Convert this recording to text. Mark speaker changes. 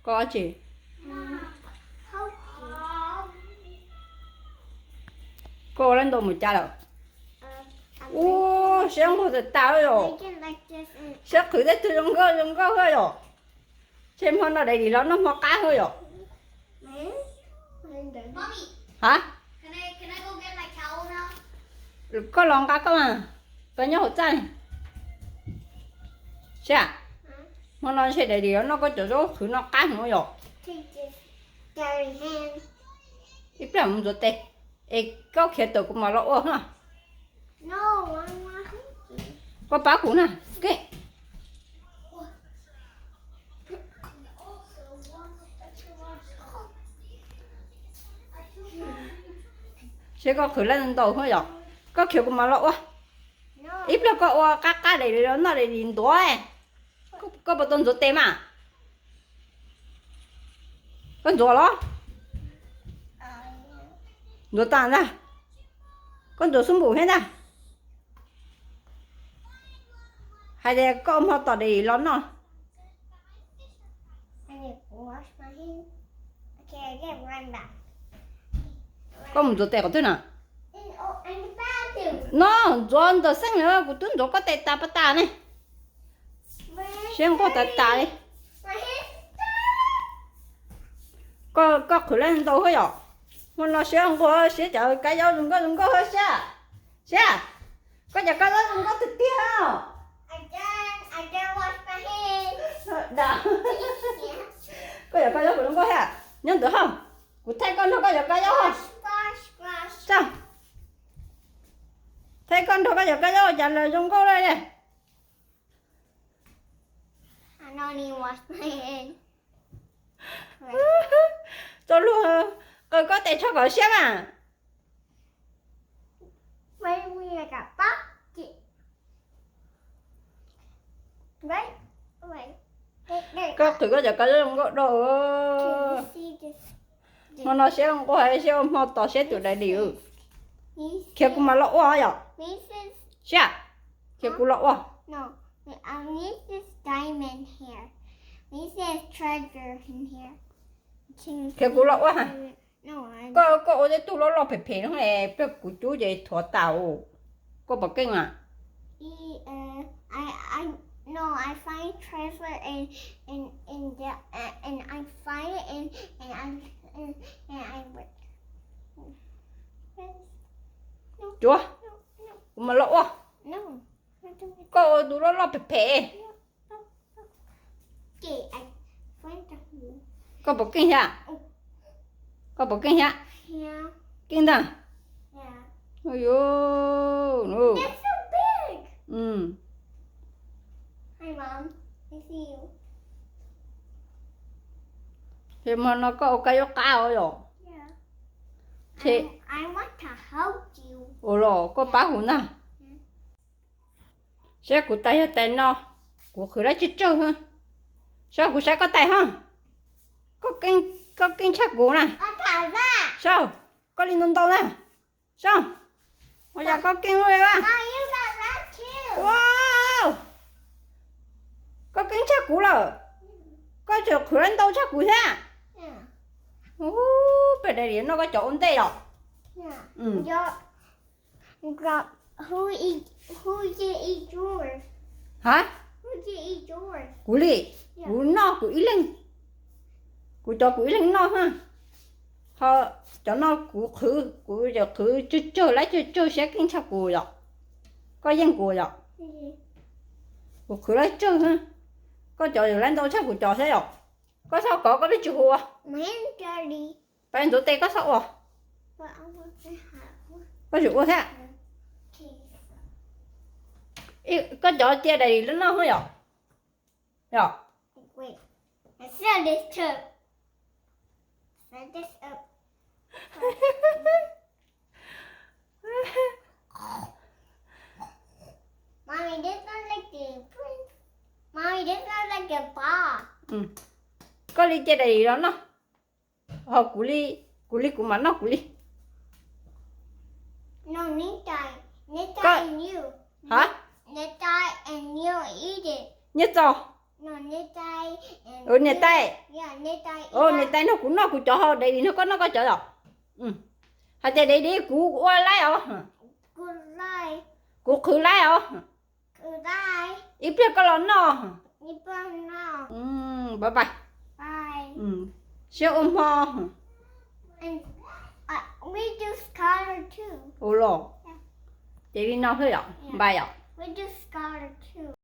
Speaker 1: có chị cô lên đồ một cha rồi ô xem cô thật tao rồi sẽ thử đấy thử trong cơ hơi rồi xem hôm nào đây thì nó mò cá hơi rồi hả có lòng cá không à có nhau hột chay sẽ mà nó sẽ để đi nó có chỗ thử nó cá nữa rồi ít là một chút tê có khi tôi cũng mà lỗ hả có bá cũng nè cái sẽ có khử lên đầu thôi rồi có kiểu cũng mà lỗ ít là có cá để nó để nhìn tối có bao tuần rồi tê mà con rùa đó rùa tàn ra con rùa xuống bù hết ra hay là con họ tỏ để lón nó con một rùa tè có thế nào nó rùa rùa xanh nữa của tuấn rùa có tè ta bắt ta này xem có tè ta đi có khử lên đầu hơi rồi mà nó sẽ không có sẽ chờ cái dao đừng có hơi xa có giờ cái đó đừng có thực tiễn không I don't wash my hands đó có giờ cái dao đừng có hả nhớ được không của thấy con nó có giờ cái dao không sao thấy con nó có giờ cái dao trả lời đừng có đây này
Speaker 2: I don't even wash my hands
Speaker 1: tôi luôn có thể cho gọi xem à
Speaker 2: Maybe we like a bucket. Right? Wait.
Speaker 1: có thử có giờ cái không có đồ mà nó sẽ không có hay sẽ không họ tỏ sẽ tụi đại điều kia cũng mà lỗ quá rồi sao kia cũng lỗ quá
Speaker 2: No, I need this diamond here. This is treasure in here.
Speaker 1: kia cũng lỗ quá hả
Speaker 2: No, I
Speaker 1: có ở đây tụi nó lo phải phải không này biết của chú vậy thua tàu có bậc kinh à
Speaker 2: no, I find treasure and I find it and I
Speaker 1: chúa mà lỗ quá
Speaker 2: no.
Speaker 1: có tụi nó lo phải phải
Speaker 2: Okay, I find the hole.
Speaker 1: có bậc kinh hả có bậc kinh hả
Speaker 2: Yeah.
Speaker 1: kinh ta
Speaker 2: Yeah.
Speaker 1: ôi yo no
Speaker 2: That's so big. Hi, Mom. I see you.
Speaker 1: thì mà nó có cái cao rồi
Speaker 2: Yeah.
Speaker 1: thì
Speaker 2: I want to help you.
Speaker 1: ồ lò có bá hủ nào sẽ của tay tay nó của khử ra chết trâu ha sao của sẽ có tay ha có kinh chắc của nè
Speaker 2: Thả ra.
Speaker 1: sao có linh nông đâu nè sao bây giờ có kinh rồi à
Speaker 2: Now you got that too.
Speaker 1: wow có kinh chắc của rồi có chỗ khử lên đâu chắc của thế
Speaker 2: Yeah.
Speaker 1: bây giờ nó có chỗ ổn tê rồi
Speaker 2: Yeah. Who did eat yours?
Speaker 1: hả
Speaker 2: Who did eat yours?
Speaker 1: của lì của nó của ý linh của cho của ý linh nó ha họ cho nó của giờ khử chơi lấy sẽ kinh chắc của rồi có dân của rồi của khử lấy chơi ha có trò gì lên đâu chắc của trò thế rồi có sao có cái chữ à
Speaker 2: My hand's dirty.
Speaker 1: bạn tụi tê có sao à
Speaker 2: But I want to have one.
Speaker 1: có chữ thế
Speaker 2: Okay.
Speaker 1: có trò chia đầy lên nó thôi rồi rồi
Speaker 2: Wait. I set this too. Set this up. Mommy, this not like the prince. Mommy, this not like a bar.
Speaker 1: có ly chia đầy đó nó họ của ly của mà nó của ly
Speaker 2: No, Nita
Speaker 1: Có-
Speaker 2: and you.
Speaker 1: hả
Speaker 2: Nita and you eat it.
Speaker 1: nhất rồi
Speaker 2: No, Nita and
Speaker 1: nè tay
Speaker 2: Yeah,
Speaker 1: Nè tay nó cũng cho đây đi nó có cho đâu. Hay tay đi cú qua lái không? Cú khử lái không? Ít biết có lon nó. Bye bye. Siêu ho.
Speaker 2: And we do scholar too.
Speaker 1: Ồ lô. Chị đi nào thôi ạ? Bye ạ.
Speaker 2: We do scholar too.